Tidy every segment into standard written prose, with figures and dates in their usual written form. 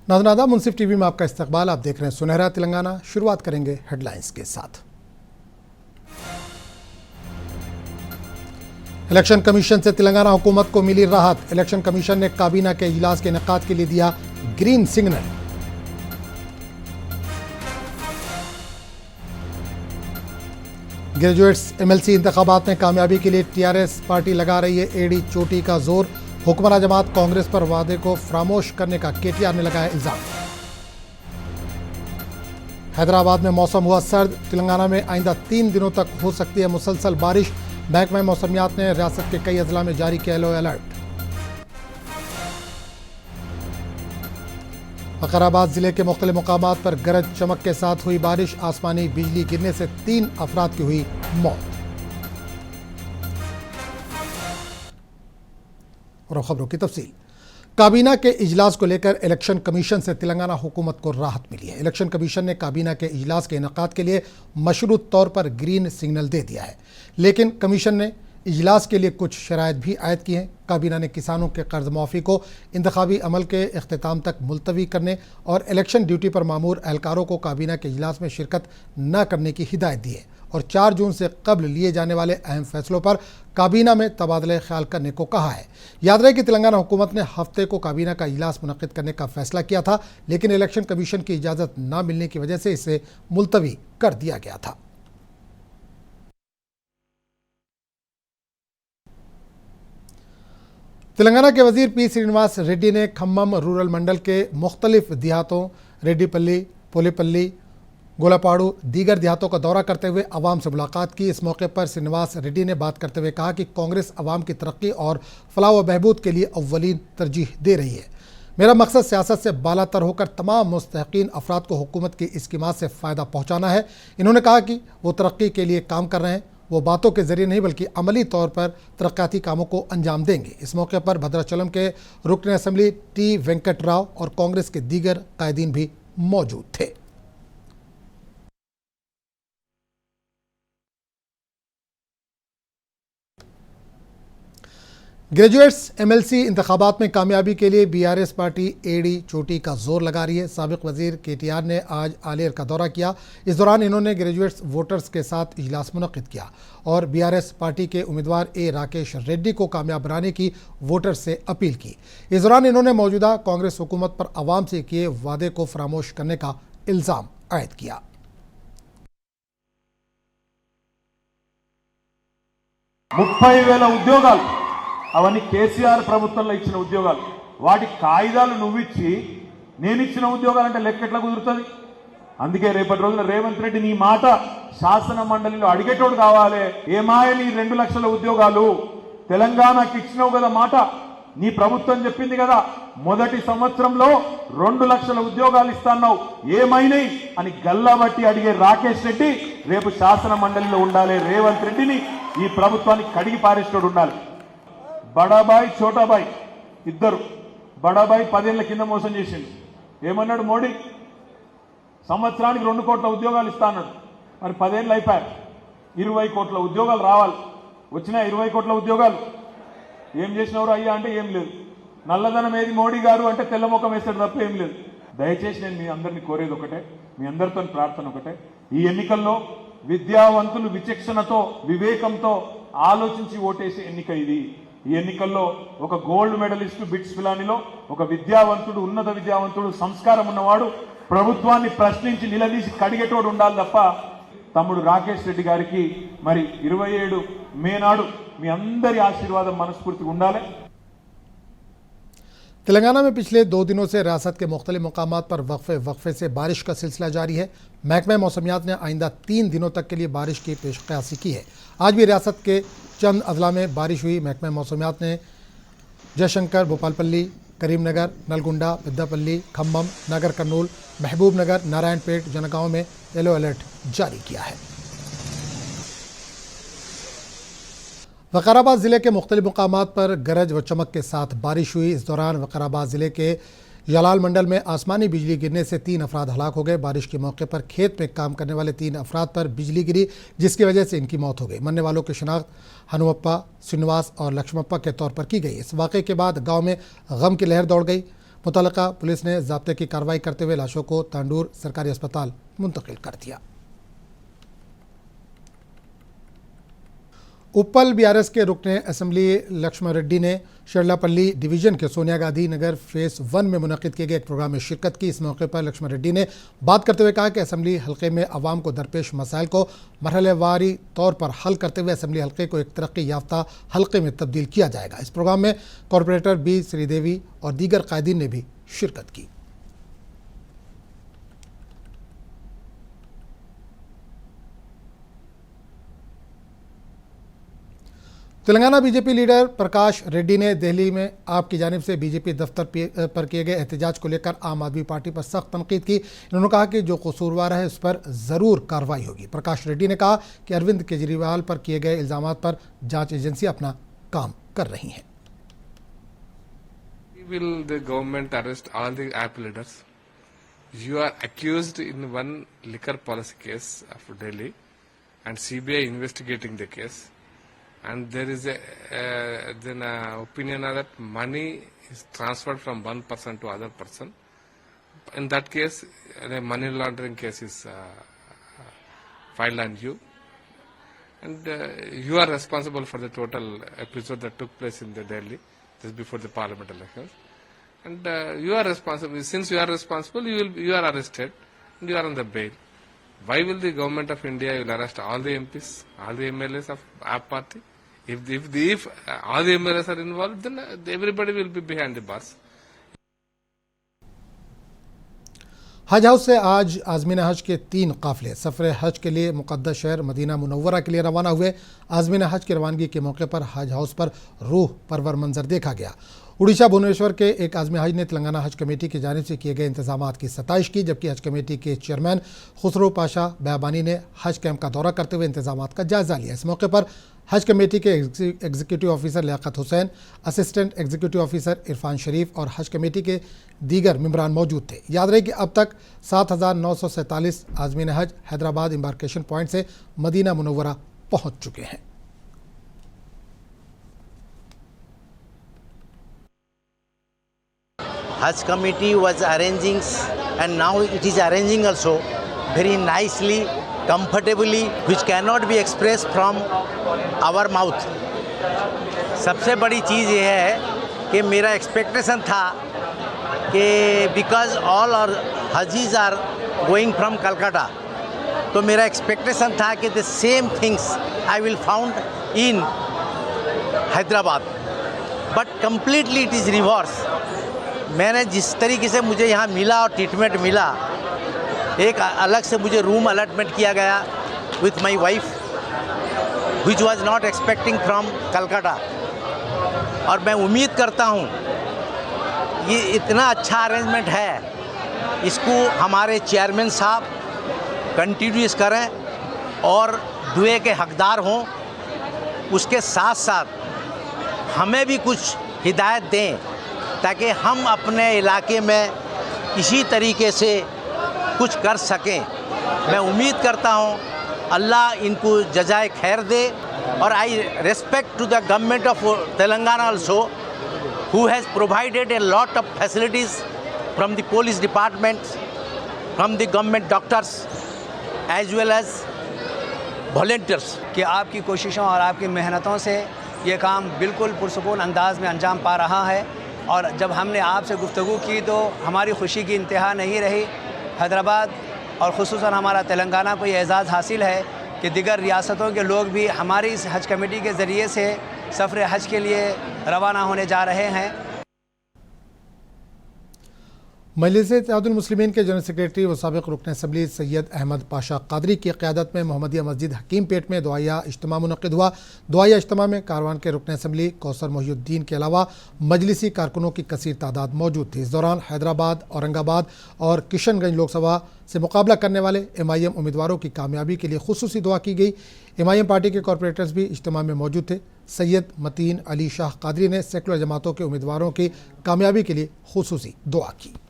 नाज़रीन मुंसिफ टीवी में आपका इस्तकबाल। आप देख रहे हैं सुनहरा तेलंगाना। शुरुआत करेंगे हेडलाइंस के साथ। इलेक्शन कमीशन से तेलंगाना हुकूमत को मिली राहत। इलेक्शन कमीशन ने काबीना के इजलास के इनेकाद के लिए दिया ग्रीन सिग्नल। ग्रेजुएट्स एमएलसी इंतखाबात में कामयाबी के लिए टीआरएस पार्टी लगा रही है एड़ी चोटी का जोर। हुक्मरान जमात कांग्रेस पर वादे को फरामोश करने का केटीआर ने लगाया इल्जाम। हैदराबाद में मौसम हुआ सर्द। तेलंगाना में आइंदा 3 दिनों तक हो सकती है मुसलसल बारिश। महकमा मौसमियात ने रियासत के कई अजला में जारी किया येलो अलर्ट। वकाराबाद जिले के मुख्तलिफ मुकामात पर गरज चमक के साथ हुई बारिश। आसमानी बिजली गिरने से 3 अफराद की हुई मौत। और खबरों की तफसील। काबीना के इजलास को लेकर इलेक्शन कमीशन से तेलंगाना हुकूमत को राहत मिली है। इलेक्शन कमीशन ने काबीना के इजलास के इनेकाद के लिए मशरूत तौर पर ग्रीन सिग्नल दे दिया है, लेकिन कमीशन ने इजलास के लिए कुछ शराइत भी आयद की हैं। काबीना ने किसानों के कर्ज माफ़ी को इंतखाबी अमल के अख्तिताम तक मुलतवी करने और इलेक्शन ड्यूटी पर मामूर एहलकारों को काबीना के इजलास में शिरकत न करने की हिदायत दी है और 4 जून से कबल लिए जाने वाले अहम फैसलों पर काबीना में तबादला ख्याल करने को कहा है। याद रहे कि तेलंगाना हुकूमत ने हफ्ते को काबीना का इजलास मुनक्किद करने का फैसला किया था, लेकिन इलेक्शन कमीशन की इजाज़त न मिलने की वजह से इसे मुलतवी कर दिया गया था। तेलंगाना के वजीर पी श्रीनिवास रेड्डी ने खम्मम रूरल मंडल के मुख्तलिफ देहातों रेड्डीपल्ली, पोलेपल्ली, गोलापाड़ू, दीगर देहातों का दौरा करते हुए अवाम से मुलाकात की। इस मौके पर श्रीनिवास रेड्डी ने बात करते हुए कहा कि कांग्रेस अवाम की तरक्की और फलाह व बहबूद के लिए अव्वलीन तरजीह दे रही है। मेरा मकसद सियासत से बालातर होकर तमाम मुस्तहकीन अफराद को हुकूमत की स्कीमात से फ़ायदा पहुँचाना है। इन्होंने कहा कि वो तरक्की के लिए काम कर रहे हैं, वो बातों के जरिए नहीं बल्कि अमली तौर पर तरक्याती कामों को अंजाम देंगे। इस मौके पर भद्राचलम के रुकन असम्बली टी वेंकट राव और कांग्रेस के दीगर कायदीन भी मौजूद थे। ग्रेजुएट्स एमएलसी इंतखाबात में कामयाबी के लिए बीआरएस पार्टी एड़ी चोटी का जोर लगा रही है। साबिक वजीर केटीआर ने आज आलेर का दौरा किया। इस दौरान इन्होंने ग्रेजुएट्स वोटर्स के साथ इजलास मुनक्किद किया और बीआरएस पार्टी के उम्मीदवार ए राकेश रेड्डी को कामयाब बनाने की वोटर्स से अपील की। इस दौरान इन्होंने मौजूदा कांग्रेस हुकूमत पर आवाम से किए वादे को फरामोश करने का इल्ज़ाम आयद किया। అవన్నీ కేసీఆర్ ప్రభుత్వంలో ఇచ్చిన ఉద్యోగాలు, వాటి కాయిదాలు నువ్విచ్చి నేను ఇచ్చిన ఉద్యోగాలు అంటే లెక్క ఎట్లా కుదురుతుంది? అందుకే రేపటి రోజున రేవంత్ రెడ్డి నీ మాట శాసన మండలిలో అడిగేటోడు కావాలి. ఏమాయ నీ 2 లక్షల ఉద్యోగాలు తెలంగాణకి ఇచ్చినావు కదా, మాట నీ ప్రభుత్వం చెప్పింది కదా, మొదటి సంవత్సరంలో 2 లక్షల ఉద్యోగాలు ఇస్తాన్నావు, ఏమైనాయి అని గల్లాబట్టి అడిగే రాకేష్ రెడ్డి రేపు శాసన మండలిలో ఉండాలి. రేవంత్ రెడ్డిని ఈ ప్రభుత్వానికి కడిగి పారేటోడు ఉండాలి. బడాబాయ్ చోటాబాయ్ ఇద్దరు. బడాబాయ్ 10 ఏళ్ల కింద మోసం చేసిండు. ఏమన్నాడు మోడీ? సంవత్సరానికి 2 కోట్ల ఉద్యోగాలు ఇస్తా అన్నాడు. మరి 10 ఏళ్ళు అయిపోయారు, 20 కోట్ల ఉద్యోగాలు రావాలి. వచ్చినా 20 కోట్ల ఉద్యోగాలు ఏం చేసినవరు అయ్యా అంటే ఏం లేదు. నల్లధనం ఏది మోడీ గారు అంటే తెల్లముఖం వేస్తాడు తప్ప ఏం లేదు. దయచేసి నేను మీ అందరినీ కోరేది ఒకటే, మీ అందరితో ప్రార్థన ఒకటే, ఈ ఎన్నికల్లో విద్యావంతులు విచక్షణతో వివేకంతో ఆలోచించి ఓటేసే ఎన్నిక ఇది. ఈ ఎన్నికల్లో ఒక గోల్డ్ మెడలిస్ట్ బిట్స్ పిలానిలో ఒక విద్యావంతుడు, ఉన్నత విద్యావంతుడు, సంస్కారం ఉన్నవాడు ప్రభుత్వాన్ని ప్రశ్నించి నిలదీసి కడిగేటోడు ఉండాలి తప్ప తమ్ముడు రాకేష్ రెడ్డి గారికి మరి 27 మే నాడు మీ అందరి ఆశీర్వాదం మనస్ఫూర్తిగా ఉండాలి। तेलंगाना में पिछले 2 दिनों से रियासत के मुख्तलिफ मकामात पर वक्फे से बारिश का सिलसिला जारी है। महकमा मौसमियात ने आइंदा 3 दिनों तक के लिए बारिश की पेशकशी की है। आज भी रियासत के चंद अजला में बारिश हुई। महकमा मौसमियात ने जयशंकर, भोपालपल्ली, करीमनगर, नलगुंडा, पेद्दापल्ली, खम्मम, नगर कर्नूल, महबूब नगर, नारायणपेट, जनगांव में येलो अलर्ट जारी किया है। वकाराबाद ज़िले के मुख्तलिफ मकामात पर गरज व चमक के साथ बारिश हुई। इस दौरान वकाराबाद ज़िले के यालाल मंडल में आसमानी बिजली गिरने से 3 अफराद हलाक हो गए। बारिश के मौके पर खेत में काम करने वाले 3 अफराद पर बिजली गिरी, जिसकी वजह से इनकी मौत हो गई। मरने वालों की शनाख्त हनुमप्पा, श्रीनिवास और लक्ष्मप्पा के तौर पर की गई। इस वाक़े के बाद गाँव में गम की लहर दौड़ गई। मुतल्लिका पुलिस ने ज़ाब्ते की कार्रवाई करते हुए लाशों को तांडूर सरकारी अस्पताल मुंतकिल कर दिया। उप्पल बीआरएस के रुकने असेंबली लक्ष्मण रेड्डी ने शेरलापल्ली डिवीजन के सोनिया गांधी नगर फेस 1 में मुनक़िद किए गए एक प्रोग्राम में शिरकत की। इस मौके पर लक्ष्मण रेड्डी ने बात करते हुए कहा कि असेंबली हल्के में अवाम को दरपेश मसाइल को मरहलेवारी तौर पर हल करते हुए असेंबली हल्के को एक तरक्की याफ्ता हल्के में तब्दील किया जाएगा। इस प्रोग्राम में कॉरपोरेटर बी श्रीदेवी और दीगर कायदीन ने भी शिरकत की। तेलंगाना बीजेपी लीडर प्रकाश रेड्डी ने दिल्ली में आप की जानिब से बीजेपी दफ्तर पर किए गए एहतजाज को लेकर आम आदमी पार्टी पर सख्त तनकीद की। इन्होंने कहा कि जो कसूरवार है उस पर ज़रूर कार्रवाई होगी। प्रकाश रेड्डी ने कहा कि अरविंद केजरीवाल पर किए गए इल्ज़ामात पर जांच एजेंसी अपना काम कर रही हैं। Will the government arrest all the AAP leaders? You are accused in one liquor policy case of Delhi, and CBI investigating the case. And there is a opinion that money is transferred from one person to other person. In that case, a money laundering case is filed on you, and you are responsible for the total episode that took place in the Delhi just before the parliament elections. And you are responsible. Since you are responsible, you are arrested and you are on the bail. Why will the government of India will arrest all the MPs, all the MLAs of AAP party? If all the MLAs are involved, then everybody will be behind the bars. हज house से आज आज़मीन हज के 3 काफ़िले सफ़र हज के लिए मुक़द्दस शहर Medina Munawwara के लिए रवाना हुए। आज़मीन हज की रवानगी के मौके पर हज हाउस पर रूह परवर मंजर देखा गया। उड़ीसा भुवनेश्वर के एक आज़मी हज ने तेलंगाना हज कमेटी की जानिब से किए गए इंतजामात की सताइश की, जबकि हज कमेटी के चेयरमैन खुसरो पाशा बयाबानी ने हज कैंप का दौरा करते हुए इंतजामात का जायज़ा लिया। इस मौके पर हज कमेटी के executive officer Liaquat Hussain, assistant executive officer Irfan Sharif और हज कमेटी के दीगर मेंबरान मौजूद थे। याद रहे कि अब तक 7,947 आज़मीन हज हैदराबाद एम्बार्केशन पॉइंट से मदीना मुनव्वरा पहुंच चुके हैं। Hajj committee was arranging, and now it is arranging also very nicely, comfortably, which cannot be expressed from our mouth. सबसे बड़ी चीज़ ये है कि मेरा एक्सपेक्टेशन था कि बिकॉज ऑल और Aziz are going from Calcutta, तो मेरा एक्सपेक्टेशन था कि the same things I will found in Hyderabad, but completely it is reverse. मैंने जिस तरीके से मुझे यहाँ मिला और ट्रीटमेंट मिला, एक अलग से मुझे रूम अलॉटमेंट किया गया with my wife which was not expecting from Calcutta. और मैं उम्मीद करता हूँ ये इतना अच्छा अरेंजमेंट है, इसको हमारे चेयरमैन साहब कंटिन्यूस करें और दुए के हकदार हों। उसके साथ साथ हमें भी कुछ हिदायत दें ताकि हम अपने इलाके में इसी तरीके से कुछ कर सकें। मैं उम्मीद करता हूं अल्लाह इनको जज़ाए खैर दे। और I respect to the government of Telangana also who has provided a lot of facilities from the police department, from the government doctors as well as volunteers. कि आपकी कोशिशों और आपकी मेहनतों से ये काम बिल्कुल पुरसुकून अंदाज में अंजाम पा रहा है। और जब हमने आपसे गुफ्तगू की तो हमारी खुशी की इंतहा नहीं रही। हैदराबाद और ख़ुसूसन हमारा तेलंगाना को ये एज़ाज़ हासिल है कि दिगर रियासतों के लोग भी हमारी इस हज कमेटी के ज़रिए से सफ़र हज के लिए रवाना होने जा रहे हैं। मजलिस-ए-इत्तेहादुल मुस्लिमीन के जनरल सेक्रेटरी व साबिक़ रुकन असम्बली सैयद अहमद पाशा कादरी की क़यादत में मोहम्मदिया मस्जिद हकीम पेट में दुआया इज्तिमा मुनक़्क़िद हुआ। दुआया इज्तिमा में कारवान के रुकन असम्बली कौसर मोहिउद्दीन के अलावा मजलिसी कारकुनों की कसीर तादाद मौजूद थी। इस दौरान हैदराबाद, औरंगाबाद और किशनगंज लोकसभा से मुकाबला करने वाले MIM उम्मीदवारों की कामयाबी के लिए खुसूसी दुआ की गई। MIM पार्टी के कॉरपोरेटर्स भी इज्तिमा में मौजूद थे। सैयद मतीन अली शाह कादरी ने सेकुलर जमातों के उम्मीदवारों की कामयाबी के लिए खुसूसी दुआ की।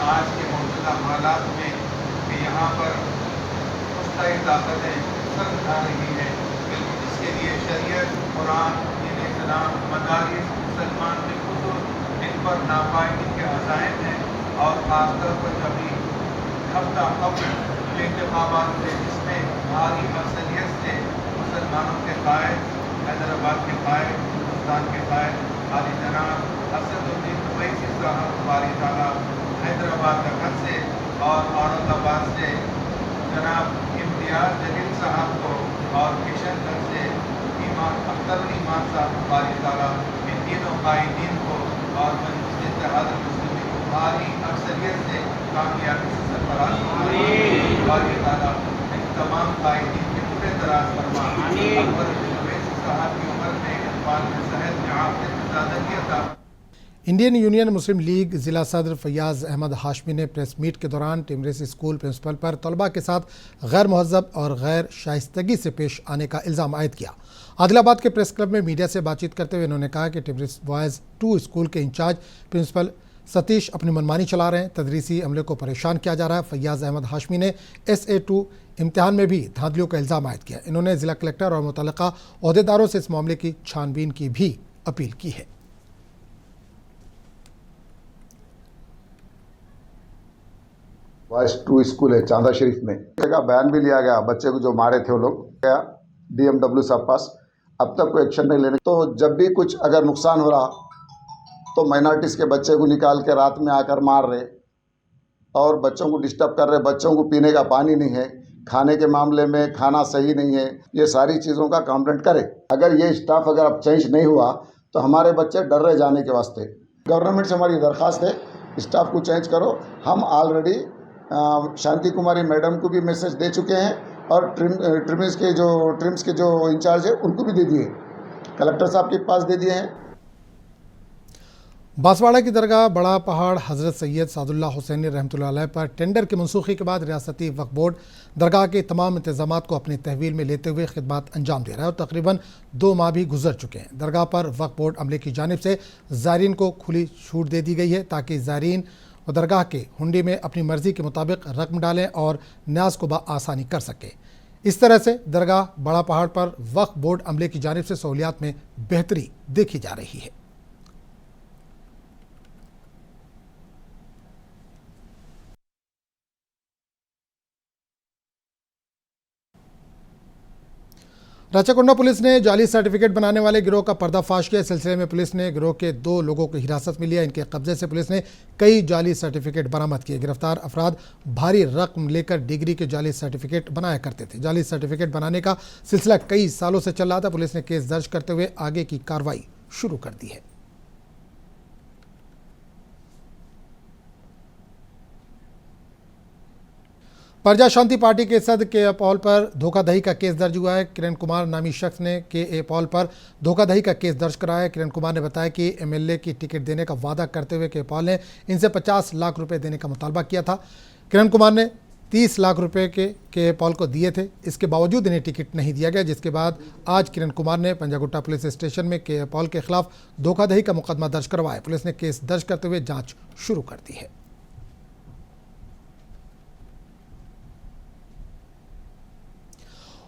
आज के मौजूदा हालात में कि यहाँ पर मुस्तैद ताकतें सर उठा रही हैं, इसके लिए शरीयत, कुरान, दीन इस्लाम, मदारिस, मुसलमान पर नापायदी के अजायम हैं और खासतौर पर अभी हफ्ता कबल इंतखाबात थे जिसमें भारी अक्सरियत से मुसलमानों के कायद, हैदराबाद के कायद, हिंदुस्तान के कायद आदि जनाब असदुद्दीन ओवैसी साहब बारी ताला, हैदराबाद दक्कन से और औरंगाबाद से जनाब इम्तियाज जलील साहब को और किशनगंज से अख्तर ईमान साहब बारी ताला, इन तीनों कायदीन को और मजलिस इत्तेहाद मुस्लिमीन को भारी अक्सरियत से कामयाबी से सरफराज बारी ताला इन तमाम कायदीन के पूरे दराज फरमा। अकबर ओवैसी साहब की उम्र में इकबाल में सेहत में आफियत में ज़्यादा किया था। इंडियन यूनियन मुस्लिम लीग जिला सदर फैयाज अहमद हाशमी ने प्रेस मीट के दौरान टिमरेस स्कूल प्रिंसिपल पर तलबा के साथ गैर महज़ब और गैर शाइस्तगी से पेश आने का इल्ज़ाम आयद किया। आदिलाबाद के प्रेस क्लब में मीडिया से बातचीत करते हुए उन्होंने कहा कि टिमरेस बॉयज़ 2 स्कूल के इंचार्ज प्रिंसिपल सतीश अपनी मनमानी चला रहे हैं, तदरीसी अमले को परेशान किया जा रहा है। फैयाज अहमद हाशमी ने SA2 इम्तिहान में भी धांधलियों का इल्ज़ाम आयद किया। इन्होंने ज़िला कलेक्टर और मुतल्लिका ओहदेदारों से इस मामले की छानबीन की भी अपील की है। बॉयज 2 स्कूल है चांदा शरीफ में, का बयान भी लिया गया, बच्चे को जो मारे थे वो लोग गया DMW साहब पास, अब तक कोई एक्शन नहीं लेने। तो जब भी कुछ अगर नुकसान हो रहा तो माइनॉरिटीज़ के बच्चे को निकाल के रात में आकर मार रहे और बच्चों को डिस्टर्ब कर रहे, बच्चों को पीने का पानी नहीं है, खाने के मामले में खाना सही नहीं है, ये सारी चीज़ों का कंप्लेंट करे। अगर ये स्टाफ अगर अब चेंज नहीं हुआ तो हमारे बच्चे डर रहे जाने के वास्ते। गवर्नमेंट से हमारी दरख्वास्त है स्टाफ को चेंज करो। हम ऑलरेडी शांति कुमारी मैडम को भी मैसेज दे चुके हैं और ट्रिम्स के जो इंचार्ज है उनको भी दे दिए, कलेक्टर साहब के पास दे दिए हैं। बांसवाड़ा की दरगाह बड़ा पहाड़ हज़रत सैयद सादुल्लाह हुसैनी रहमतुल्लाह अलैह पर टेंडर की मनसूखी के बाद रियासती वक्फ बोर्ड दरगाह के तमाम इंतजामात को अपनी तहवील में लेते हुए खिदमत अंजाम दे रहा है और तकरीबन 2 माह भी गुजर चुके हैं। दरगाह पर वक्फ बोर्ड अमले की जानिब से ज़ायरीन को खुली छूट दे दी गई है ताकि ज़ायरीन और दरगाह के हुंडी में अपनी मर्ज़ी के मुताबिक रकम डालें और न्याज को बआसानी कर सकें। इस तरह से दरगाह बड़ा पहाड़ पर वक्फ बोर्ड अमले की जानिब से सहूलियात में बेहतरी देखी जा रही है। राचाकोंडा पुलिस ने जाली सर्टिफिकेट बनाने वाले गिरोह का पर्दाफाश किया। इस सिलसिले में पुलिस ने गिरोह के 2 लोगों को हिरासत में लिया। इनके कब्जे से पुलिस ने कई जाली सर्टिफिकेट बरामद किए। गिरफ्तार अफराद भारी रकम लेकर डिग्री के जाली सर्टिफिकेट बनाया करते थे। जाली सर्टिफिकेट बनाने का सिलसिला कई सालों से चल रहा था। पुलिस ने केस दर्ज करते हुए आगे की कार्रवाई शुरू कर दी है। प्रजा शांति पार्टी के सदस्य के पॉल पर धोखाधड़ी का केस दर्ज हुआ है। किरण कुमार नामी शख्स ने के पॉल पर धोखाधड़ी का केस दर्ज कराया है। किरण कुमार ने बताया कि MLA की टिकट देने का वादा करते हुए के पॉल ने इनसे 50 लाख रुपए देने का मुतालबा किया था। किरण कुमार ने 30 लाख रुपए के पॉल को दिए थे। इसके बावजूद इन्हें टिकट नहीं दिया गया, जिसके बाद आज किरण कुमार ने पंजागुट्टा पुलिस स्टेशन में के पॉल के खिलाफ धोखाधड़ी का मुकदमा दर्ज करवाया। पुलिस ने केस दर्ज करते हुए जाँच शुरू कर दी है।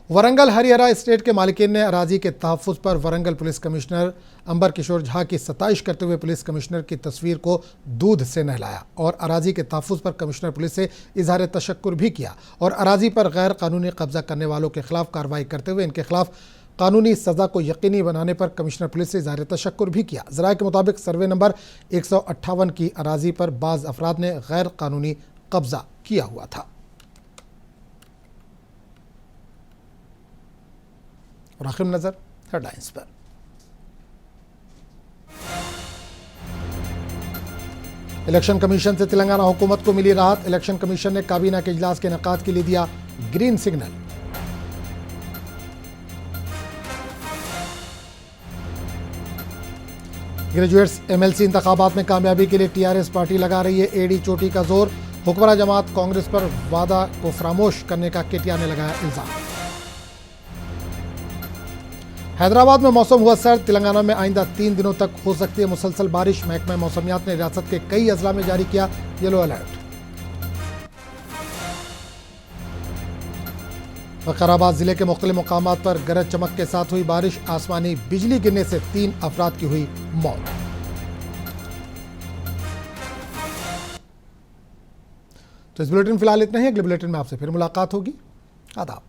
वरंगल हरिहरा स्टेट के मालिकीन ने अराजी के तहफ़्फ़ुज़ पर वरंगल पुलिस कमिश्नर अंबर किशोर झा की सताइश करते हुए पुलिस कमिश्नर की तस्वीर को दूध से नहलाया और अराजी के तहफ़्फ़ुज़ पर कमिश्नर पुलिस से इजहार तशक्कुर भी किया और अराजी पर गैर कानूनी कब्जा करने वालों के खिलाफ कार्रवाई करते हुए इनके खिलाफ कानूनी सज़ा को यकीनी बनाने पर कमिश्नर पुलिस से इजहार तशक्कुर भी किया। ज़राए के मुताबिक सर्वे नंबर 158 की अराजी पर बाज़ अफराद ने गैर कानूनी कब्जा किया हुआ था। और आखिर नजर हेडलाइंस पर। इलेक्शन कमीशन से तेलंगाना हुकूमत को मिली राहत। इलेक्शन कमीशन ने काबीना के इजलास के इनेकाद के लिए दिया ग्रीन सिग्नल। ग्रेजुएट्स MLC इंतखाबात में कामयाबी के लिए TRS पार्टी लगा रही है एड़ी चोटी का जोर। हुक्मरान जमात कांग्रेस पर वादा को फरामोश करने का KTR ने लगाया इल्जाम। हैदराबाद में मौसम हुआ सर्द। तेलंगाना में आइंदा 3 दिनों तक हो सकती है मुसलसल बारिश। महकमा मौसमियात ने रियासत के कई अजला में जारी किया येलो अलर्ट। फखराबाद जिले के मुख्तलिफ मुकामात पर गरज चमक के साथ हुई बारिश। आसमानी बिजली गिरने से 3 अफराद की हुई मौत। तो इस बुलेटिन फिलहाल इतना ही। अगले बुलेटिन में आपसे फिर मुलाकात होगी। आदाब।